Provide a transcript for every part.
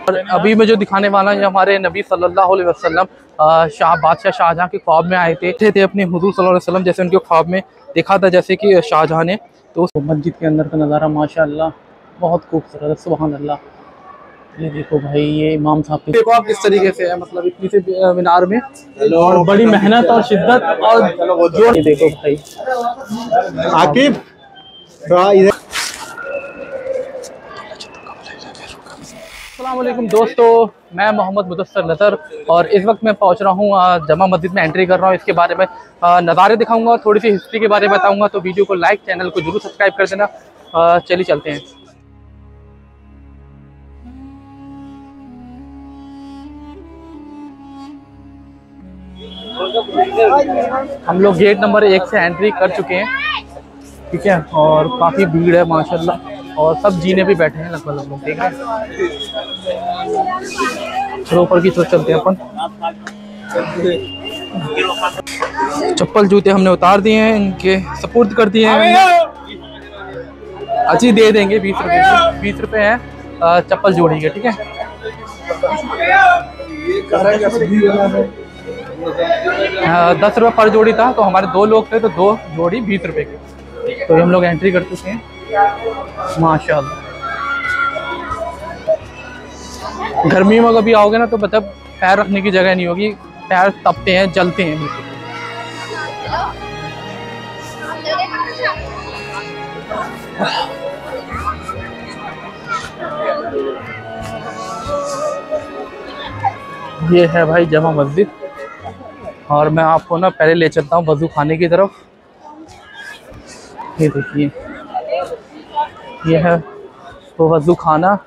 और अभी मैं जो दिखाने वाला हूँ, हमारे नबी सल्लल्लाहु अलैहि वसल्लम बादशाह शाहजहाँ के ख्वाब में आए थे अपने हुजूर सल्लल्लाहु अलैहि वसल्लम, जैसे उनके ख्वाब में देखा था, जैसे कि शाहजहाँ ने। तो उस मस्जिद के अंदर का नज़ारा माशाअल्लाह बहुत खूबसूरत है, सुभान अल्लाह। ये देखो भाई, ये इमाम साहब के देखो आप किस तरीके से है, मतलब इतनी से मीनार में और बड़ी मेहनत और शिद्दत और जो, ये देखो भाई आकिब। अस्सलाम वालेकुम दोस्तों, मैं मोहम्मद मुदस्सर नज़र और इस वक्त मैं पहुंच रहा हूं जमा मस्जिद में एंट्री कर रहा हूं। इसके बारे में नज़ारे दिखाऊंगा और थोड़ी सी हिस्ट्री के बारे में बताऊंगा। तो वीडियो को लाइक, चैनल को जरूर सब्सक्राइब कर देना। चलिए चलते हैं। हम लोग गेट नंबर 1 से एंट्री कर चुके हैं, ठीक है। और काफ़ी भीड़ है माशाल्लाह, और सब जीने भी बैठे हैं लगभग लोग, ठीक है। चलो ऊपर की तरफ चलते हैं अपन। चप्पल जूते हमने उतार दिए हैं, इनके सपोर्ट कर दिए हैं। अच्छी दे देंगे 20 रुपये, 20 रुपये है चप्पल जोड़ी के, ठीक है। 10 रुपये पर जोड़ी था, तो हमारे 2 लोग थे तो 2 जोड़ी 20 रुपये के। तो हम लोग एंट्री कर चुके हैं माशाल्लाह। गर्मी में कभी आओगे ना तो मतलब पैर रखने की जगह नहीं होगी, पैर तपते हैं, जलते हैं बिल्कुल। ये है भाई जमा मस्जिद, और मैं आपको ना पहले ले चलता हूँ वज़ू खाने की तरफ। ये देखिए, ये है तो वज़ू खाना।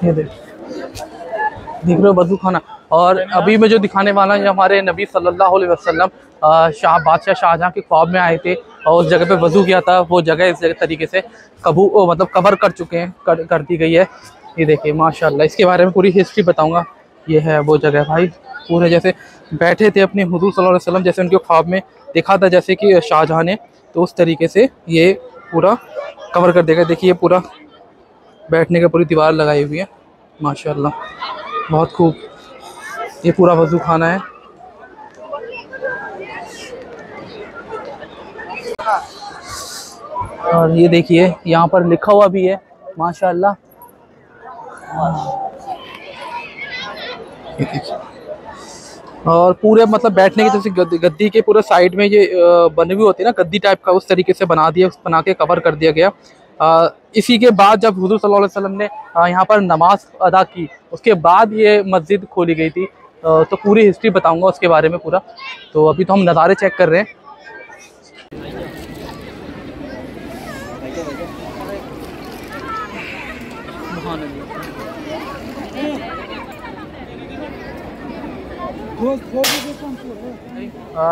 ये देख रहे हो वज़ू खाना। और अभी मैं जो दिखाने वाला हूँ, हमारे नबी सल्लल्लाहु अलैहि वसल्लम बादशाह शाहजहाँ के ख्वाब में आए थे और उस जगह पे वज़ू किया था। वो जगह इस जगह तरीके से मतलब कवर कर चुके हैं, कर दी गई है। ये देखिए माशाल्लाह, इसके बारे में पूरी हिस्ट्री बताऊंगा। ये है वो जगह भाई, पूरे जैसे बैठे थे अपने हुजूर सल्लल्लाहु अलैहि वसल्लम, जैसे उनके ख्वाब में देखा था, जैसे कि शाहजहाँ ने। तो उस तरीके से ये पूरा कवर कर देगा। देखिए पूरा बैठने का पूरी दीवार लगाई हुई है माशाल्लाह, बहुत खूब। ये पूरा वज़ू खाना है। और ये देखिए यहाँ पर लिखा हुआ भी है माशाल्लाह। और पूरे मतलब बैठने की जैसे गद्दी के पूरे साइड में ये बने हुए होते हैं ना, गद्दी टाइप का, उस तरीके से बना के कवर कर दिया गया। इसी के बाद जब हुजूर सल्लल्लाहु अलैहि वसल्लम ने यहाँ पर नमाज अदा की, उसके बाद ये मस्जिद खोली गई थी। तो पूरी हिस्ट्री बताऊंगा उसके बारे में पूरा। तो अभी तो हम नज़ारे चेक कर रहे हैं।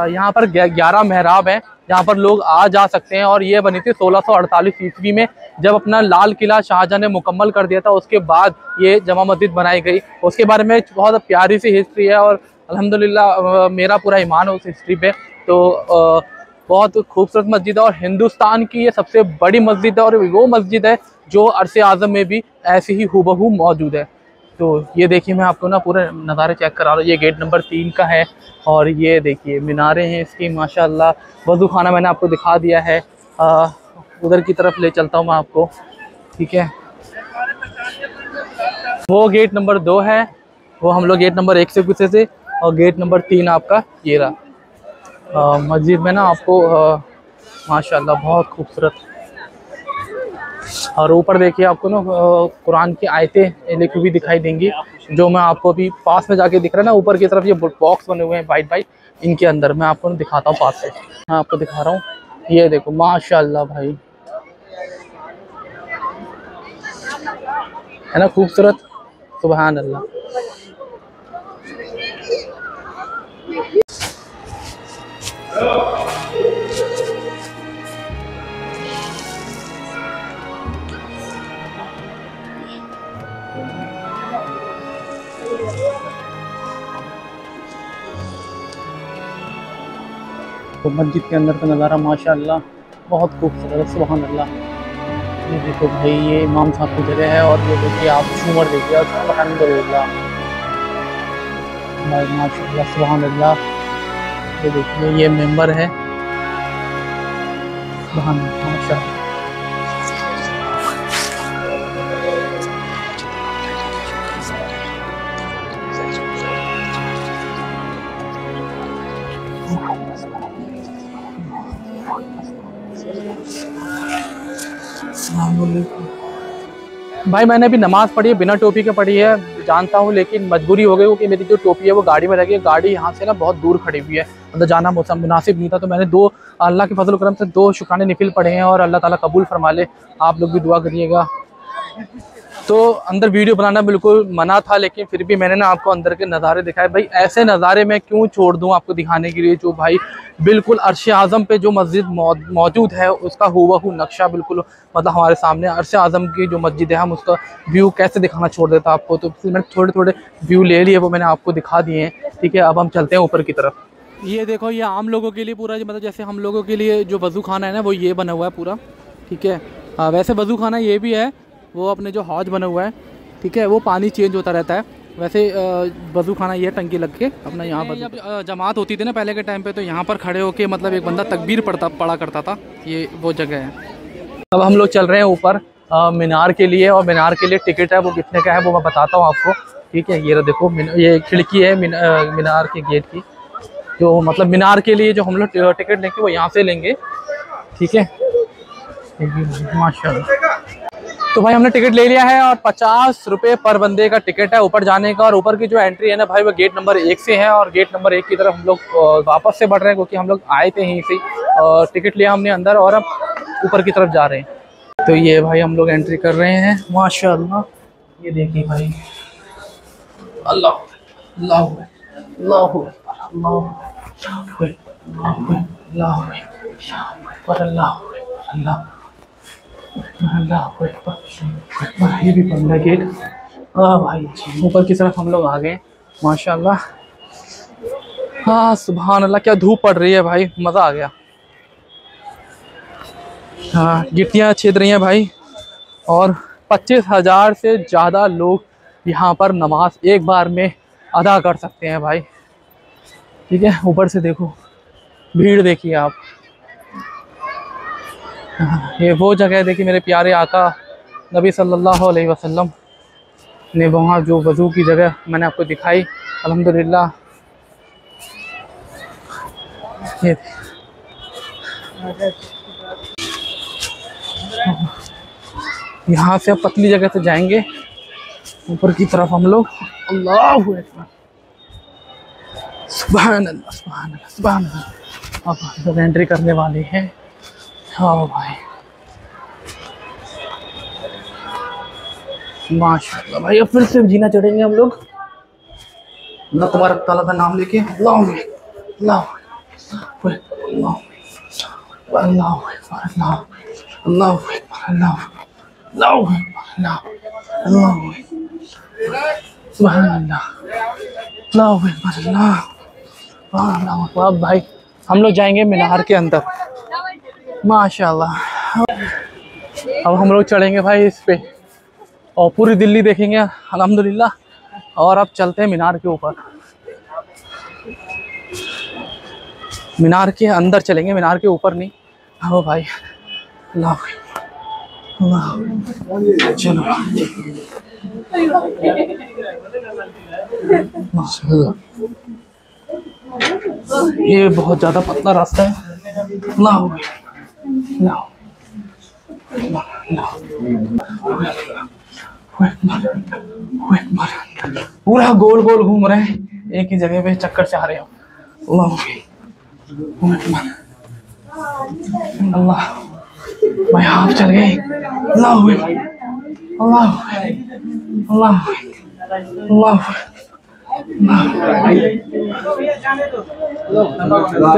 यहाँ पर 11 मेहराब हैं जहाँ पर लोग आ जा सकते हैं। और ये बनी थी 1648 ईस्वी में, जब अपना लाल किला शाहजहाँ ने मुकम्मल कर दिया था। उसके बाद ये जमा मस्जिद बनाई गई। उसके बारे में बहुत प्यारी सी हिस्ट्री है और अल्हम्दुलिल्लाह मेरा पूरा ईमान है उस हिस्ट्री पे। तो बहुत खूबसूरत मस्जिद है और हिंदुस्तान की ये सबसे बड़ी मस्जिद है। और वो मस्जिद है जो अर्श आज़म में भी ऐसी ही हूबहू मौजूद है। तो ये देखिए, मैं आपको ना पूरे नज़ारे चेक करा रहा हूँ। ये गेट नंबर 3 का है और ये देखिए मीनारें हैं इसकी माशाल्लाह। वज़ू खाना मैंने आपको दिखा दिया है। उधर की तरफ ले चलता हूँ मैं आपको, ठीक है। वो गेट नंबर 2 है, वो हम लोग गेट नंबर 1 से घुसे थे। और गेट नंबर 3 आपका ये रहा। मस्जिद में ना आपको माशाल्लाह बहुत खूबसूरत। और ऊपर देखिए आपको ना कुरान की आयतें लिखी हुई दिखाई देंगी, जो मैं आपको अभी पास में जाके दिख रहा है ना, ऊपर की तरफ ये बॉक्स बने हुए हैं वाइट वाइट, इनके अंदर मैं आपको दिखाता हूँ पास से। मैं आपको दिखा रहा हूँ, ये देखो माशाल्लाह भाई, है ना खूबसूरत, सुभान अल्लाह। तो मस्जिद के अंदर का नज़ारा माशाअल्लाह बहुत खूबसूरत है, सुभान अल्लाह। ये देखो भाई, ये इमाम साहब की जगह है और ये देखिए आप झूमर देखिए, अल्हम्दुलिल्लाह भाई माशाअल्लाह सुभान अल्लाह। ये देखिए ये मेंबर है, सुभान अल्लाह माशाअल्लाह। भाई मैंने अभी नमाज़ पढ़ी है, बिना टोपी के पढ़ी है, जानता हूँ, लेकिन मजबूरी हो गई क्योंकि मेरी जो टोपी है वो गाड़ी में रखी है। गाड़ी यहाँ से ना बहुत दूर खड़ी हुई है, मतलब जाना मुनासिब नहीं था, तो मैंने दो, अल्लाह के फजल करम से 2 शुक्राने निफिल पढ़े हैं और अल्लाह ताला कबूल फरमा ले। आप लोग भी दुआ करिएगा। तो अंदर वीडियो बनाना बिल्कुल मना था, लेकिन फिर भी मैंने ना आपको अंदर के नज़ारे दिखाए। भाई ऐसे नज़ारे मैं क्यों छोड़ दूँ आपको दिखाने के लिए, जो भाई बिल्कुल अर्श आज़म पे जो मस्जिद मौजूद है उसका हुबहू नक्शा बिल्कुल मतलब हमारे सामने। अर्श आज़म की जो मस्जिद है, हम उसका व्यू कैसे दिखाना छोड़ देता आपको, तो फिर मैंने थोड़े थोड़े व्यू ले लिए, वो मैंने आपको दिखा दिए हैं। ठीक है, अब हम चलते हैं ऊपर की तरफ। ये देखो, ये आम लोगों के लिए पूरा, मतलब जैसे हम लोगों के लिए जो वज़ू खाना है ना, वो ये बना हुआ है पूरा। ठीक है, वैसे वज़ू खाना ये भी है, वो अपने जो हौज बना हुआ है, ठीक है, वो पानी चेंज होता रहता है। वैसे वज़ू खाना ये टंकी लग के अपना यहाँ पर जब जमात होती थी ना पहले के टाइम पे, तो यहाँ पर खड़े होके मतलब एक बंदा तकबीर पढ़ा करता था। ये वो जगह है। अब हम लोग चल रहे हैं ऊपर मीनार के लिए, और मीनार के लिए टिकट है, वो कितने का है वो मैं बताता हूँ आपको। ठीक है, ये देखो, ये खिड़की है मीनार के गेट की, जो मतलब मीनार के लिए जो हम लोग टिकट लेंगे वो यहाँ से लेंगे। ठीक है, माशाल्लाह। तो भाई हमने टिकट ले लिया है और 50 रुपये पर बंदे का टिकट है ऊपर जाने का। और ऊपर की जो एंट्री है ना भाई, वो गेट नंबर 1 से है, और गेट नंबर 1 की तरफ हम लोग वापस से बढ़ रहे हैं क्योंकि हम लोग आए थे यहीं से, और टिकट लिया हमने अंदर और अब ऊपर की तरफ जा रहे हैं। तो ये भाई हम लोग एंट्री कर रहे हैं माशाल्लाह। ये देखिए भाई, अल्लाह अल्लाह अल्लाह अल्लाह अल्लाह। ये भी बंद है गेट। हाँ भाई, ऊपर की तरफ हम लोग आ गए माशाल्लाह। हाँ सुभान अल्लाह, क्या धूप पड़ रही है भाई, मज़ा आ गया। हाँ, गिट्टियाँ छेद रही हैं भाई, और 25,000 से ज़्यादा लोग यहाँ पर नमाज एक बार में अदा कर सकते हैं भाई। ठीक है, ऊपर से देखो, भीड़ देखिए आप। ये वो जगह है, देखिए मेरे प्यारे आका नबी सल्लल्लाहु अलैहि वसल्लम ने वहाँ जो वज़ू की जगह मैंने आपको दिखाई, अल्हम्दुलिल्लाह। ये यहाँ से अब पतली जगह से जाएंगे ऊपर की तरफ हम लोग। अल्लाहु अकबर, सुभान अल्लाह सुभान अल्लाह सुभान अल्लाह। अब हम लोग एंट्री करने वाले हैं। हाँ भाई माशाल्लाह भाई, अब फिर से जीना चढ़ेंगे हम लोग अल्लाह तबारक तआला का नाम लेके। अल्लाह अल्लाह अल्लाह अल्लाह अल्लाह अल्लाह अल्लाह अल्लाह सुभान अल्लाह अल्लाह अल्लाह। अब भाई हम लोग जाएंगे मीनार के अंदर माशाल्लाह। अब हम लोग चढ़ेंगे भाई इस पे और पूरी दिल्ली देखेंगे अल्हम्दुलिल्लाह। और अब चलते हैं मीनार के ऊपर, मीनार के अंदर चलेंगे, मीनार के ऊपर नहीं। हाँ भाई, अल्लाह अल्लाह, चलो ये बहुत ज़्यादा पतला रास्ता है। अल्लाह अल्लाह पूरा गोल गोल घूम रहे हैं, एक ही जगह पे चक्कर से आ रहे हो। अल्लाह भाई, हाथ चल गए। अल्लाह अल्लाह अल्लाह अल्लाह तो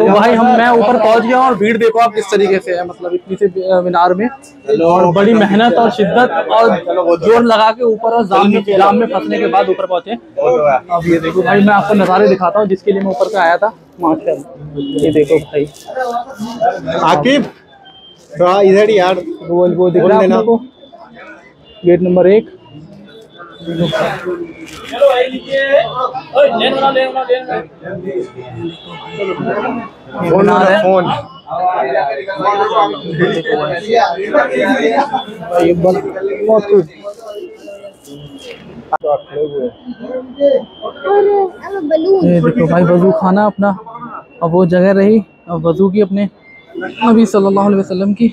भाई मैं ऊपर पहुंच गया और भीड़ देखो आप किस तरीके से है, मतलब इतनी सी मीनार में, और बड़ी मेहनत और शिद्दत और जोर लगा के ऊपर, और जाम में फंसने के बाद ऊपर पहुंचे। अब ये देखो भाई, मैं आपको नज़ारे दिखाता हूँ जिसके लिए मैं ऊपर पे आया था। माशाल्लाह, ये देखो भाई। आकिब इधर यार, वो दिख रहा है आपको, गेट नंबर 1। फोन ये देखो भाई, वजू खाना अपना, अब वो जगह रही अब वजू की अपने नबी सल्लल्लाहु अलैहि वसल्लम की,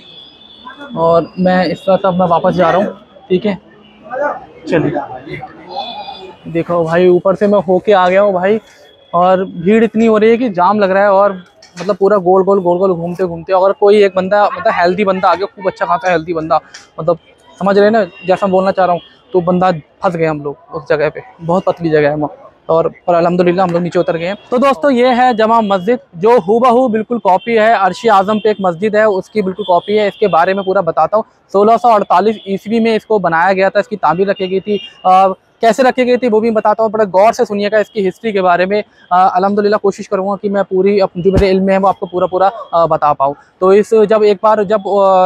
और मैं इस तरह से अब मैं वापस जा रहा हूँ। ठीक है, चलिए। देखो भाई, ऊपर से मैं होके आ गया हूँ भाई, और भीड़ इतनी हो रही है कि जाम लग रहा है, और मतलब पूरा गोल गोल घूमते घूमते, अगर कोई एक बंदा, मतलब हेल्दी बंदा आ गया, खूब अच्छा खासा हेल्दी बंदा, मतलब समझ रहे हैं ना जैसा मैं बोलना चाह रहा हूँ, तो बंदा फंस गए हम लोग उस जगह पे, बहुत पतली जगह है वहाँ, और पर अल्हम्दुलिल्लाह हम लोग नीचे उतर गए हैं। तो दोस्तों, ये है जमा मस्जिद, जो हूबहू बिल्कुल कॉपी है अर्श आज़म पे एक मस्जिद है उसकी बिल्कुल कॉपी है। इसके बारे में पूरा बताता हूँ। 1648 ईस्वी में इसको बनाया गया था, इसकी तामीर रखी गई थी। कैसे रखी गई थी वो भी बताता हूँ, बड़ा गौर से सुनिएगा इसकी हिस्ट्री के बारे में। अल्हम्दुलिल्लाह कोशिश करूँगा कि मैं पूरी जो मेरे इल्म में है वो आपको पूरा बता पाऊँ। तो जब एक बार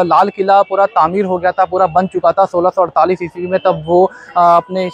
लाल किला पूरा तामीर हो गया था, पूरा बन चुका था 1648 ईस्वी में, तब वो अपने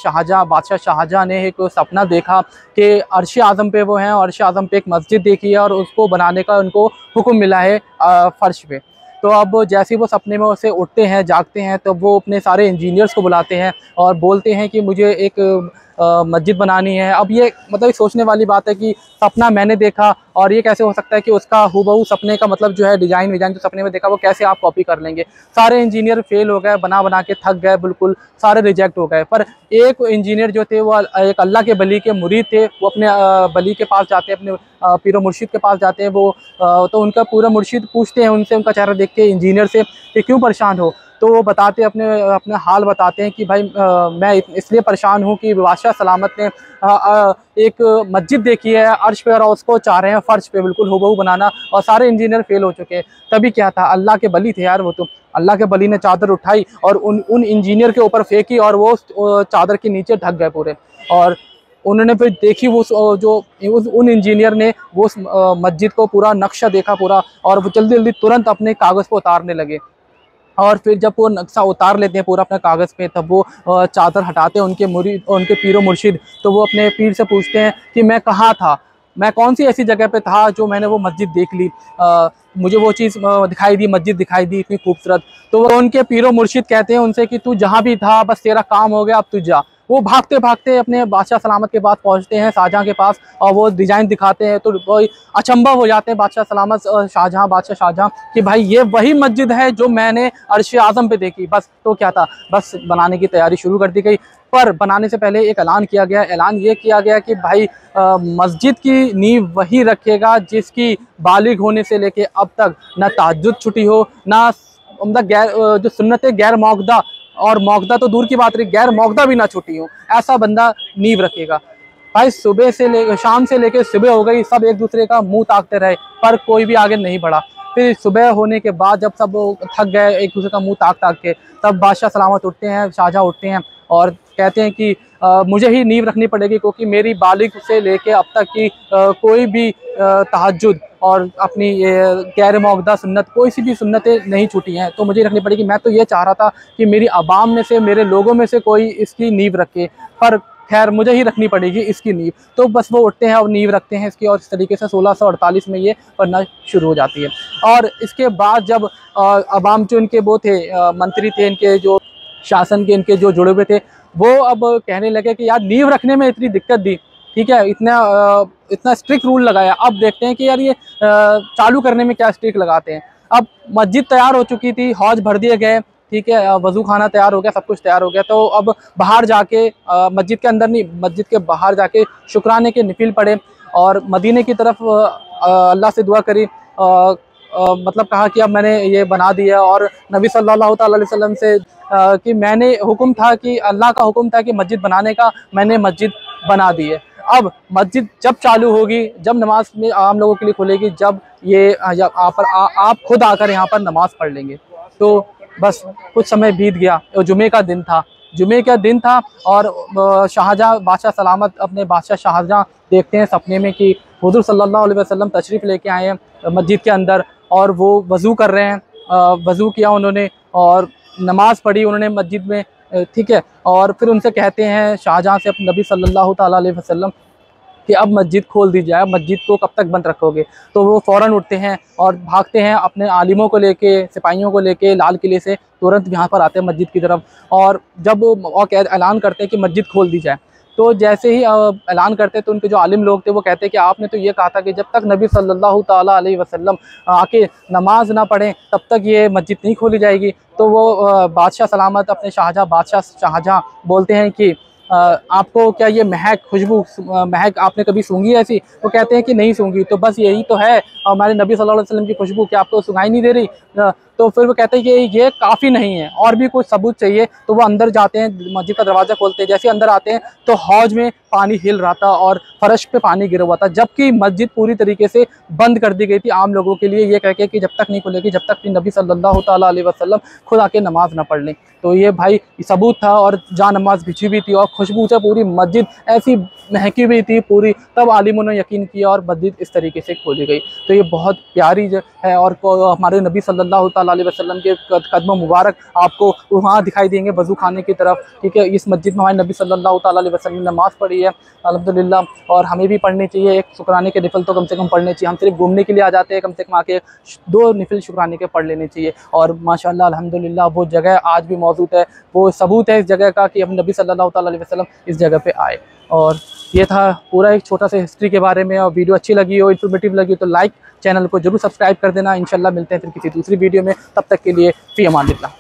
बादशाह शाहजहाँ ने एक सपना देखा कि अर्श आज़म पे वो हैं, और अर्श आज़म पे एक मस्जिद देखी है, और उसको बनाने का उनको हुक्म मिला है फ़र्श पे। तो अब जैसे ही वो सपने में उसे उठते हैं, जागते हैं, तो वो अपने सारे इंजीनियर्स को बुलाते हैं और बोलते हैं कि मुझे एक मस्जिद बनानी है। अब ये मतलब सोचने वाली बात है कि सपना मैंने देखा, और ये कैसे हो सकता है कि उसका हूबहू सपने का मतलब जो है डिज़ाइन जो सपने में देखा वो कैसे आप कॉपी कर लेंगे। सारे इंजीनियर फेल हो गए, बना के थक गए, बिल्कुल सारे रिजेक्ट हो गए। पर एक इंजीनियर जो थे वो एक अल्लाह के बली के मुरीद थे, वो अपने बली के पास जाते हैं, अपने पीरो मुर्शिद के पास जाते हैं। वो तो उनका पूरा मुर्शिद पूछते हैं उनसे, उनका चेहरा देख के इंजीनियर से कि क्यों परेशान हो। तो वो बताते अपने हाल बताते हैं कि भाई मैं इसलिए परेशान हूँ कि बादशाह सलामत ने एक मस्जिद देखी है अर्श पे, और उसको चाह रहे हैं फ़र्श पे बिल्कुल हूबहू बनाना, और सारे इंजीनियर फेल हो चुके हैं। तभी क्या था, अल्लाह के बली थे यार वो, तो अल्लाह के बली ने चादर उठाई और उन इंजीनियर के ऊपर फेंकी, और वो चादर के नीचे ढक गए पूरे। और उन्होंने फिर देखी उन इंजीनियर ने वो मस्जिद को पूरा नक्शा देखा पूरा, और वो जल्दी जल्दी तुरंत अपने कागज़ पर उतारने लगे। और फिर जब वो नक्शा उतार लेते हैं पूरा अपने कागज़ पे, तब वो चादर हटाते हैं उनके पीरो मुर्शिद। तो वो अपने पीर से पूछते हैं कि मैं कहाँ था, मैं कौन सी ऐसी जगह पे था जो मैंने वो मस्जिद देख ली, मुझे वो चीज़ दिखाई दी, मस्जिद दिखाई दी इतनी खूबसूरत। तो वो उनके पीरो मुर्शिद कहते हैं उनसे कि तू जहाँ भी था बस तेरा काम हो गया, अब तू जा। वो भागते भागते अपने बादशाह सलामत के पास पहुँचते हैं, शाहजहाँ के पास, और वो डिज़ाइन दिखाते हैं। तो वो अचंभव हो जाते हैं बादशाह सलामत बादशाह शाहजहाँ कि भाई ये वही मस्जिद है जो मैंने अर्श आज़म पे देखी। बस तो क्या था, बस बनाने की तैयारी शुरू कर दी गई। पर बनाने से पहले एक ऐलान किया गया। ऐलान ये किया गया कि भाई मस्जिद की नींव वही रखेगा जिसकी बालिग होने से लेके अब तक ना तहज्जुद छुटी हो, ना मतलब जो सुन्नतें गैर मौक़दा, और मौक़दा तो दूर की बात रही, गैर मौक़दा भी ना छुटी हो, ऐसा बंदा नींव रखेगा। भाई सुबह से ले शाम से लेके सुबह हो गई, सब एक दूसरे का मुंह ताकते रहे, पर कोई भी आगे नहीं बढ़ा। फिर सुबह होने के बाद जब सब थक गए एक दूसरे का मुंह ताक के, तब बादशाह सलामत उठते हैं, शाहजहाँ उठते हैं और कहते हैं कि मुझे ही नींव रखनी पड़ेगी, क्योंकि मेरी बालिग से लेके अब तक की कोई भी तहज्जुद और अपनी गैर मौक़दा सुन्नत, कोई सी भी सुन्नतें नहीं छूटी हैं, तो मुझे रखनी पड़ेगी। मैं तो ये चाह रहा था कि मेरी आवाम में से, मेरे लोगों में से कोई इसकी नींव रखे, पर खैर मुझे ही रखनी पड़ेगी इसकी नींव। तो बस वो उठते हैं और नींव रखते हैं इसकी, और इस तरीके से 1648 में ये बनना शुरू हो जाती है। और इसके बाद जब आवाम जो इनके वो थे मंत्री थे, इनके जो शासन के इनके जो जुड़े हुए थे, वो अब कहने लगे कि यार नींव रखने में इतनी दिक्कत दी, ठीक है, इतना स्ट्रिक्ट रूल लगाया, अब देखते हैं कि यार ये चालू करने में क्या स्ट्रिक्ट लगाते हैं। अब मस्जिद तैयार हो चुकी थी, हौज भर दिए गए, ठीक है, वज़ू खाना तैयार हो गया, सब कुछ तैयार हो गया। तो अब बाहर जाके मस्जिद के अंदर नहीं, मस्जिद के बाहर जाके शुक्राने के नफिल पढ़े, और मदीने की तरफ अल्लाह से दुआ करी, मतलब कहा कि अब मैंने ये बना दिया, और नबी सल्लल्लाहु अलैहि वसल्लम से कि मैंने हुक्म था कि अल्लाह का हुक्म था कि मस्जिद बनाने का, मैंने मस्जिद बना दी है। अब मस्जिद जब चालू होगी, जब नमाज में आम लोगों के लिए खुलेगी, जब ये यहाँ पर आप खुद आकर यहाँ पर नमाज पढ़ लेंगे। तो बस कुछ समय बीत गया, जुमे का दिन था, जुमे का दिन था और शाहजहाँ बादशाह सलामत अपने बादशाह शाहजहाँ देखते हैं सपने में कि हुज़ूर सल्लल्लाहु अलैहि वसल्लम तशरीफ़ लेके आए हैं मस्जिद के अंदर और वो वज़ू कर रहे हैं। वज़ू किया उन्होंने और नमाज़ पढ़ी उन्होंने मस्जिद में, ठीक है। और फिर उनसे कहते हैं शाहजहाँ से अपने नबी सल्लल्लाहु ताला अलैहि वसल्लम कि अब मस्जिद खोल दी जाए, मस्जिद को कब तक बंद रखोगे। तो वो फ़ौरन उठते हैं और भागते हैं अपने आलिमों को लेके, सिपाहियों को लेके लाल किले से तुरंत यहाँ पर आते हैं मस्जिद की तरफ। और जब वो ऐलान करते हैं कि मस्जिद खोल दी जाए, तो जैसे ही ऐलान करते हैं तो उनके जो आलिम लोग थे वो कहते हैं कि आपने तो ये कहा था कि जब तक नबी सल्लल्लाहु ताला अलैहि वसल्लम आके नमाज ना पढ़ें तब तक ये मस्जिद नहीं खोली जाएगी। तो वो बादशाह सलामत अपने बादशाह शाहजहाँ बोलते हैं कि आपको क्या ये महक खुशबू महक आपने कभी सूंघी ऐसी? वो कहते हैं कि नहीं सूंघी। तो बस यही तो है हमारे नबी सल्लल्लाहु अलैहि वसल्लम की खुशबू, क्या आपको सुनाई नहीं दे रही? तो फिर वो कहते हैं कि ये काफ़ी नहीं है, और भी कुछ सबूत चाहिए। तो वो अंदर जाते हैं, मस्जिद का दरवाज़ा खोलते हैं, जैसे अंदर आते हैं तो हौज में पानी हिल रहा था और फर्श पे पानी गिरा हुआ था, जबकि मस्जिद पूरी तरीके से बंद कर दी गई थी आम लोगों के लिए, ये कह के कि जब तक नहीं खुलेगी, जब तक कि नबी सल्लल्लाहु ताला अलैहि वसल्लम खुद आके नमाज ना पढ़ लें। तो ये भाई सबूत था और जान नमाज बिछी हुई थी और खुशबू से पूरी मस्जिद ऐसी महकी हुई थी पूरी। तब आलिमों ने यकीन किया और मस्जिद इस तरीके से खोली गई। तो ये बहुत प्यारी है और हमारे नबी सल्लल्लाहु ताला अलैहि वसल्लम के कदम मुबारक आपको वहाँ दिखाई देंगे वज़ू खाने की तरफ, ठीक है। इस मस्जिद में हमारे नबी सल्लल्लाहु ताला अलैहि वसल्लम ने नमाज़ पढ़ी है अल्हम्दुलिल्लाह, और हमें भी पढ़नी चाहिए। एक शुक्राने के निफल तो कम से कम पढ़ने चाहिए। हम सिर्फ घूमने के लिए आ जाते हैं, कम से कम आके 2 निफल शुक्राने के पढ़ लेने चाहिए। और माशाअल्लाह अल्हम्दुलिल्लाह वो जगह आज भी मौजूद है, वो सबूत है इस जगह का कि हम नबी सल्लल्लाहु ताला अलैहि वसल्लम इस जगह पे आए। और ये था पूरा एक छोटा सा हिस्ट्री के बारे में। और वीडियो अच्छी लगी हो, इन्फॉर्मेटिव लगी हो तो लाइक, चैनल को जरूर सब्सक्राइब कर देना। इंशाल्लाह मिलते हैं फिर किसी दूसरी वीडियो में, तब तक के लिए फी अमानिल्लाह।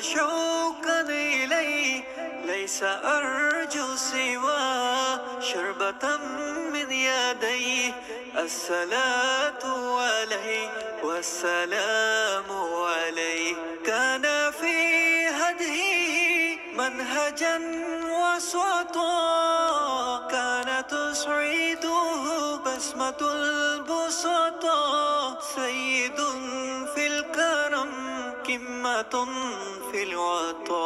शौक़न इलैहि लैसा अर्जू सिवा शरबतम मिन यदैहि अस्सलातु अलैहि वस्सलामु अलैहि काना फी हदिही मनहजन वस्वता काना तुस्ईदुहु बस्मतुल बुसता सय्यिदुन फिल करम किम्मतुन फिल अता।